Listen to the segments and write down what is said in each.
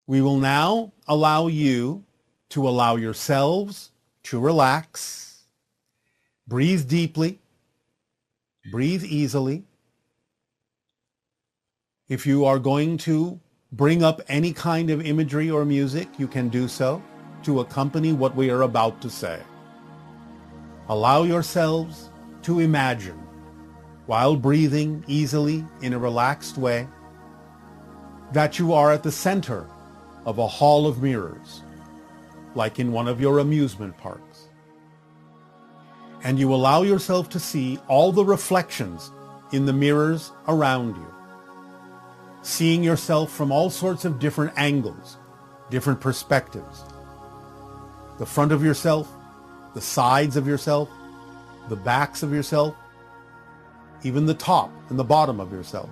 We will now allow you to allow yourselves to relax. Breathe deeply. Breathe easily. If you are going to bring up any kind of imagery or music, you can do so to accompany what we are about to say. Allow yourselves to imagine, while breathing easily in a relaxed way, that you are at the center of a hall of mirrors, like in one of your amusement parks. And you allow yourself to see all the reflections in the mirrors around you, seeing yourself from all sorts of different angles, different perspectives. The front of yourself, the sides of yourself, the backs of yourself, even the top and the bottom of yourself.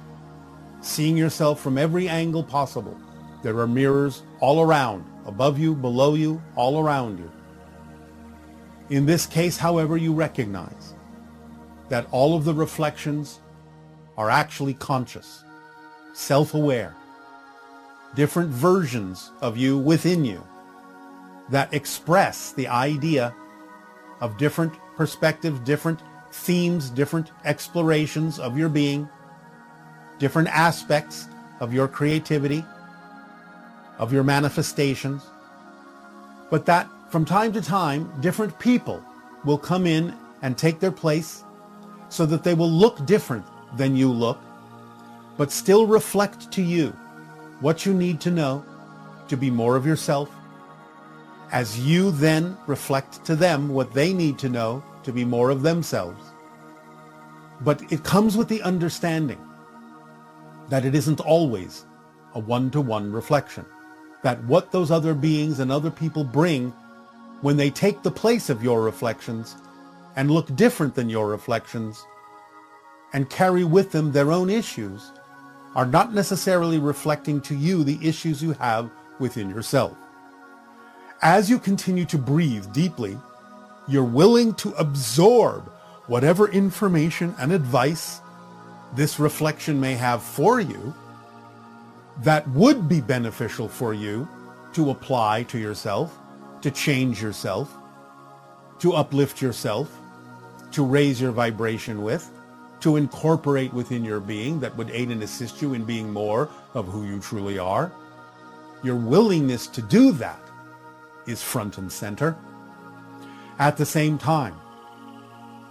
Seeing yourself from every angle possible. There are mirrors all around, above you, below you, all around you. In this case, however, you recognize that all of the reflections are actually conscious, self-aware, different versions of you within you that express the idea of different perspectives, different themes, different explorations of your being, different aspects of your creativity, of your manifestations, but that from time to time, different people will come in and take their place so that they will look different than you look, but still reflect to you what you need to know to be more of yourself, as you then reflect to them what they need to know to be more of themselves. But it comes with the understanding that it isn't always a one-to-one reflection, that what those other beings and other people bring when they take the place of your reflections and look different than your reflections and carry with them their own issues are not necessarily reflecting to you the issues you have within yourself. As you continue to breathe deeply, you're willing to absorb whatever information and advice this reflection may have for you that would be beneficial for you to apply to yourself, to change yourself, to uplift yourself, to raise your vibration with, to incorporate within your being that would aid and assist you in being more of who you truly are. Your willingness to do that is front and center. At the same time,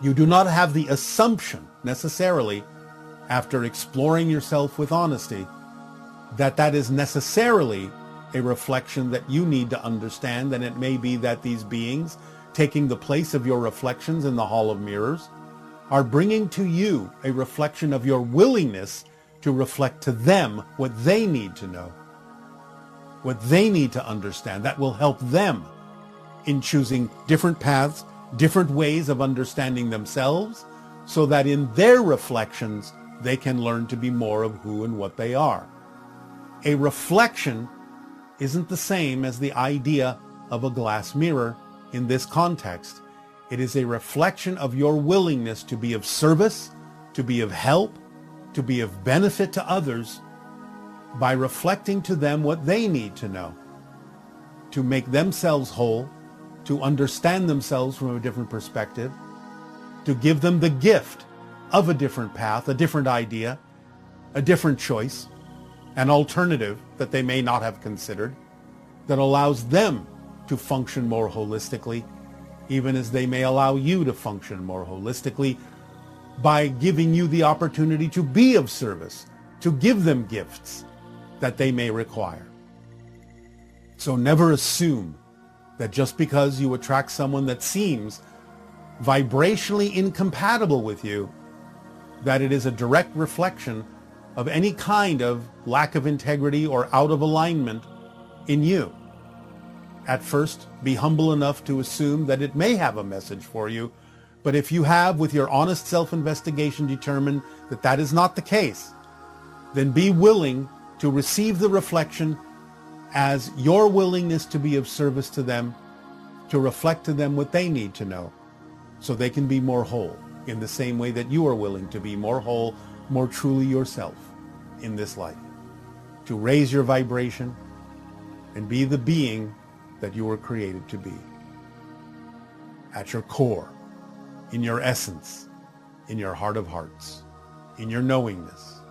you do not have the assumption necessarily, after exploring yourself with honesty, that that is necessarily a reflection that you need to understand, and it may be that these beings, taking the place of your reflections in the Hall of Mirrors, are bringing to you a reflection of your willingness to reflect to them what they need to know, what they need to understand, that will help them in choosing different paths, different ways of understanding themselves, so that in their reflections, they can learn to be more of who and what they are. A reflection isn't the same as the idea of a glass mirror in this context. It is a reflection of your willingness to be of service, to be of help, to be of benefit to others by reflecting to them what they need to know, to make themselves whole, to understand themselves from a different perspective, to give them the gift of a different path, a different idea, a different choice, an alternative that they may not have considered, that allows them to function more holistically, even as they may allow you to function more holistically by giving you the opportunity to be of service, to give them gifts that they may require. So never assume that just because you attract someone that seems vibrationally incompatible with you, that it is a direct reflection of any kind of lack of integrity or out of alignment in you. At first, be humble enough to assume that it may have a message for you, but if you have, with your honest self-investigation, determined that that is not the case, then be willing to receive the reflection as your willingness to be of service to them, to reflect to them what they need to know, so they can be more whole, in the same way that you are willing to be more whole, more truly yourself in this life, to raise your vibration, and be the being that you were created to be. At your core, in your essence, in your heart of hearts, in your knowingness.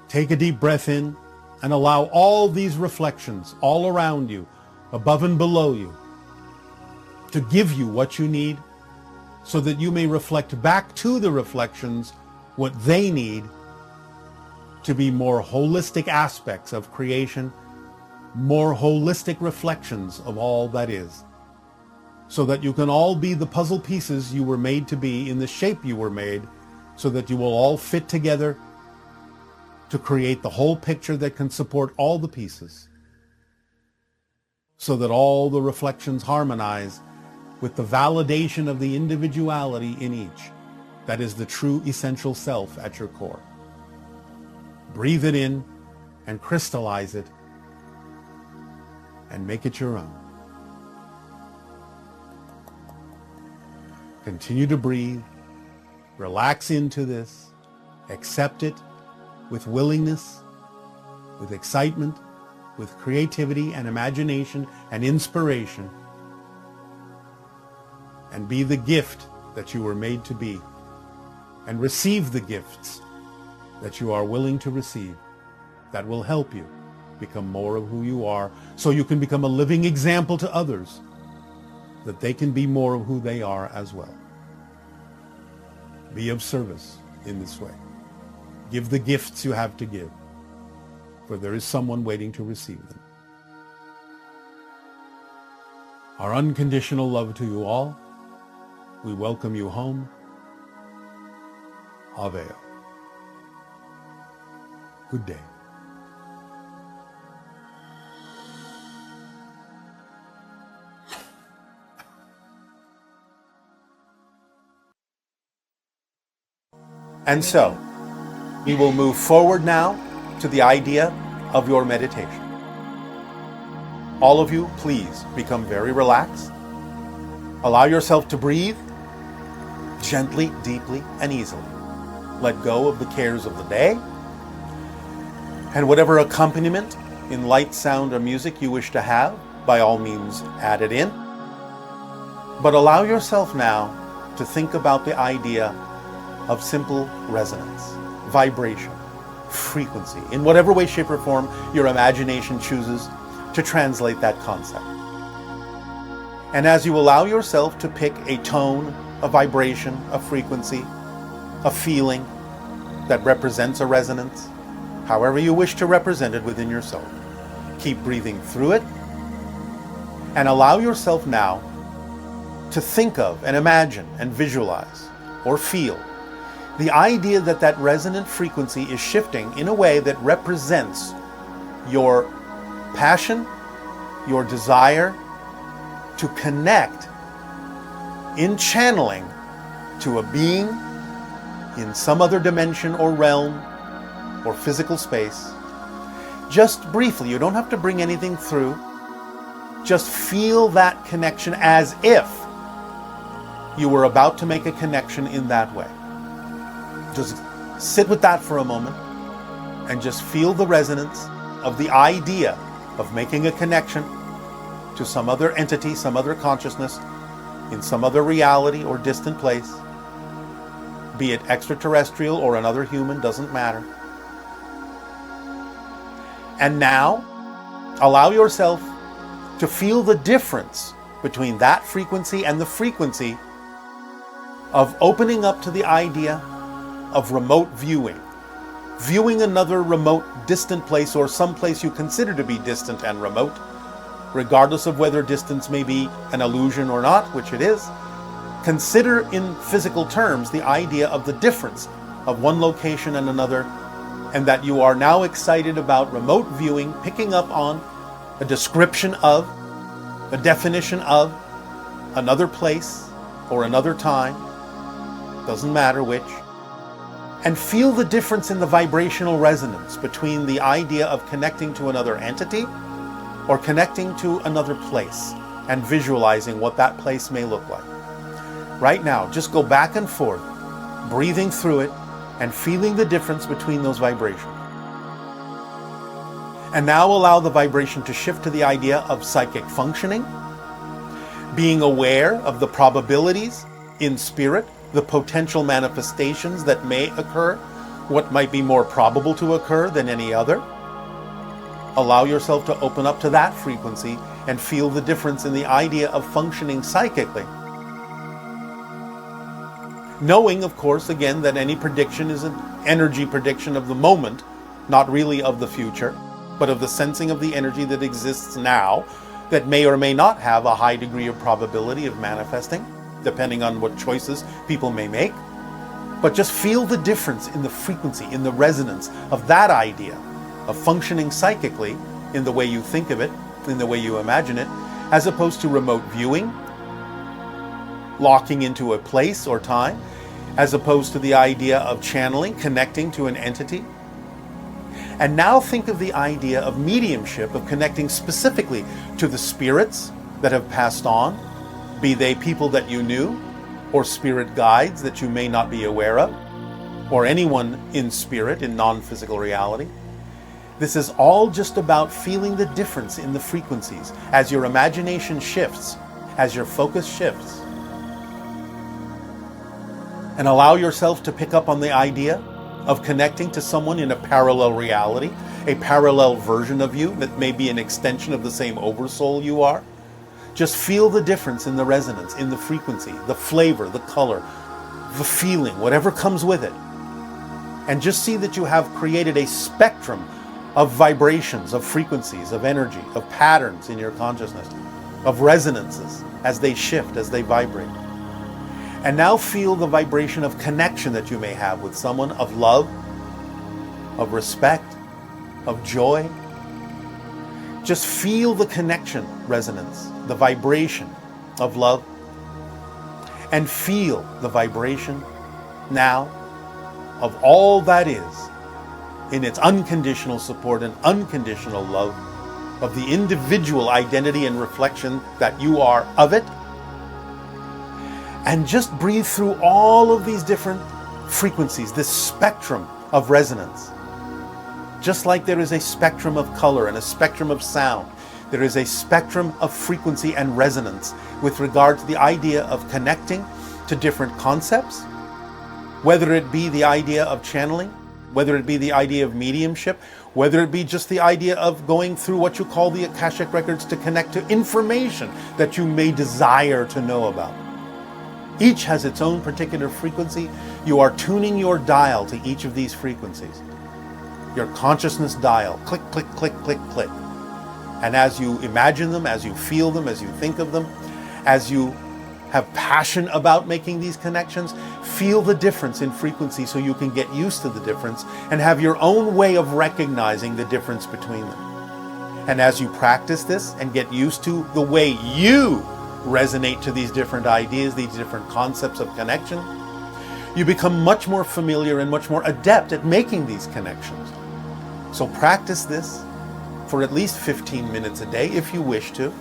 Take a deep breath in and allow all these reflections all around you, above and below you, to give you what you need so that you may reflect back to the reflections what they need to be more holistic aspects of creation, more holistic reflections of all that is, so that you can all be the puzzle pieces you were made to be in the shape you were made, so that you will all fit together to create the whole picture that can support all the pieces, so that all the reflections harmonize with the validation of the individuality in each. That is the true essential self at your core. Breathe it in and crystallize it and make it your own. Continue to breathe. Relax into this. Accept it with willingness, with excitement, with creativity and imagination and inspiration. And be the gift that you were made to be. And receive the gifts that you are willing to receive that will help you become more of who you are, so you can become a living example to others, that they can be more of who they are as well. Be of service in this way. Give the gifts you have to give, for there is someone waiting to receive them. Our unconditional love to you all. We welcome you home. Aveo. Good day. And so, we will move forward now to the idea of your meditation. All of you, please become very relaxed. Allow yourself to breathe gently, deeply, and easily. Let go of the cares of the day and whatever accompaniment in light, sound, or music you wish to have, by all means add it in. But allow yourself now to think about the idea of simple resonance, vibration, frequency, in whatever way, shape, or form your imagination chooses to translate that concept. And as you allow yourself to pick a tone, a vibration, a frequency, a feeling that represents a resonance, however you wish to represent it within your soul, keep breathing through it and allow yourself now to think of and imagine and visualize or feel the idea that that resonant frequency is shifting in a way that represents your passion, your desire to connect in channeling to a being in some other dimension or realm or physical space. Just briefly, you don't have to bring anything through. Just feel that connection as if you were about to make a connection in that way. Just sit with that for a moment and just feel the resonance of the idea of making a connection to some other entity, some other consciousness, in some other reality or distant place, be it extraterrestrial or another human, doesn't matter. And now, allow yourself to feel the difference between that frequency and the frequency of opening up to the idea of remote viewing. Viewing another remote, distant place or some place you consider to be distant and remote, regardless of whether distance may be an illusion or not, which it is. Consider in physical terms the idea of the difference of one location and another, and that you are now excited about remote viewing, picking up on a description of, a definition of another place or another time, doesn't matter which, and feel the difference in the vibrational resonance between the idea of connecting to another entity or connecting to another place and visualizing what that place may look like. Right now, just go back and forth, breathing through it and feeling the difference between those vibrations. And now allow the vibration to shift to the idea of psychic functioning, being aware of the probabilities in spirit, the potential manifestations that may occur, what might be more probable to occur than any other. Allow yourself to open up to that frequency and feel the difference in the idea of functioning psychically. Knowing, of course, again, that any prediction is an energy prediction of the moment, not really of the future, but of the sensing of the energy that exists now, that may or may not have a high degree of probability of manifesting, depending on what choices people may make. But just feel the difference in the frequency, in the resonance of that idea of functioning psychically in the way you think of it, in the way you imagine it, as opposed to remote viewing, locking into a place or time, as opposed to the idea of channeling, connecting to an entity. And now think of the idea of mediumship, of connecting specifically to the spirits that have passed on, be they people that you knew, or spirit guides that you may not be aware of, or anyone in spirit, in non-physical reality. This is all just about feeling the difference in the frequencies as your imagination shifts, as your focus shifts. And allow yourself to pick up on the idea of connecting to someone in a parallel reality, a parallel version of you that may be an extension of the same oversoul you are. Just feel the difference in the resonance, in the frequency, the flavor, the color, the feeling, whatever comes with it. And just see that you have created a spectrum of vibrations, of frequencies, of energy, of patterns in your consciousness, of resonances as they shift, as they vibrate. And now feel the vibration of connection that you may have with someone, of love, of respect, of joy. Just feel the connection resonance, the vibration of love, and feel the vibration now of all that is in its unconditional support and unconditional love of the individual identity and reflection that you are of it. And just breathe through all of these different frequencies, this spectrum of resonance. Just like there is a spectrum of color and a spectrum of sound, there is a spectrum of frequency and resonance with regard to the idea of connecting to different concepts, whether it be the idea of channeling, whether it be the idea of mediumship, whether it be just the idea of going through what you call the Akashic Records to connect to information that you may desire to know about. Each has its own particular frequency. You are tuning your dial to each of these frequencies. Your consciousness dial, click, click, click, click, click. And as you imagine them, as you feel them, as you think of them, as you have passion about making these connections, feel the difference in frequency so you can get used to the difference and have your own way of recognizing the difference between them. And as you practice this and get used to the way you resonate to these different ideas, these different concepts of connection, you become much more familiar and much more adept at making these connections. So practice this for at least 15 minutes a day if you wish to,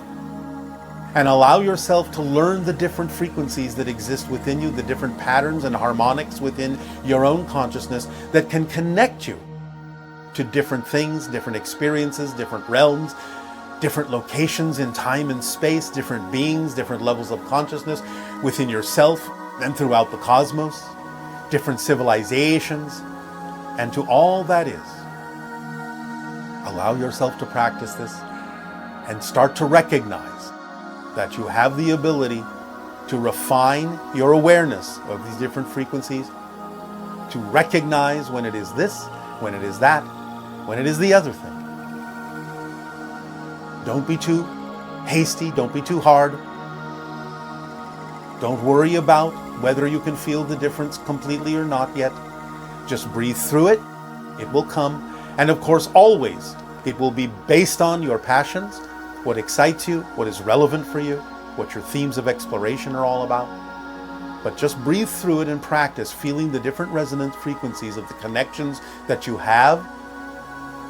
and allow yourself to learn the different frequencies that exist within you, the different patterns and harmonics within your own consciousness that can connect you to different things, different experiences, different realms, different locations in time and space, different beings, different levels of consciousness within yourself and throughout the cosmos, different civilizations, and to all that is. Allow yourself to practice this and start to recognize that you have the ability to refine your awareness of these different frequencies, to recognize when it is this, when it is that, when it is the other thing. Don't be too hasty, don't be too hard. Don't worry about whether you can feel the difference completely or not yet. Just breathe through it, it will come. And of course, always, it will be based on your passions, what excites you, what is relevant for you, what your themes of exploration are all about. But just breathe through it and practice feeling the different resonant frequencies of the connections that you have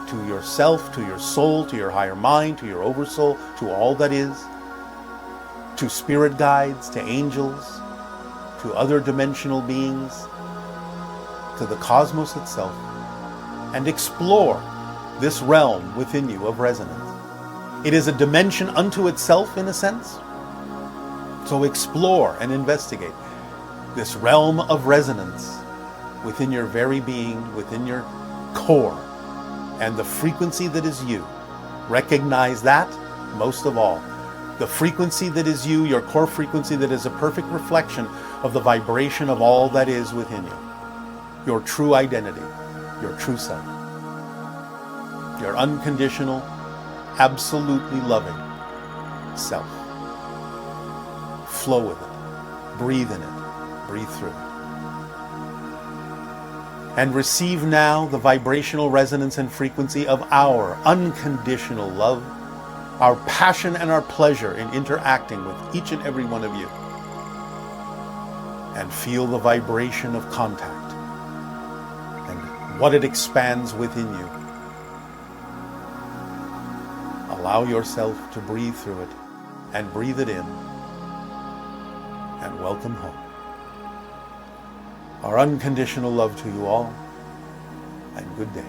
to yourself, to your soul, to your higher mind, to your oversoul, to all that is, to spirit guides, to angels, to other dimensional beings, to the cosmos itself, and explore this realm within you of resonance. It is a dimension unto itself, in a sense. So explore and investigate this realm of resonance within your very being, within your core, and the frequency that is you. Recognize that most of all. The frequency that is you, your core frequency, that is a perfect reflection of the vibration of all that is within you. Your true identity, your true self. Your unconditional, absolutely loving self. Flow with it. Breathe in it. Breathe through it. And receive now the vibrational resonance and frequency of our unconditional love, our passion and our pleasure in interacting with each and every one of you. And feel the vibration of contact and what it expands within you. Allow yourself to breathe through it and breathe it in. And welcome home. Our unconditional love to you all, and good day.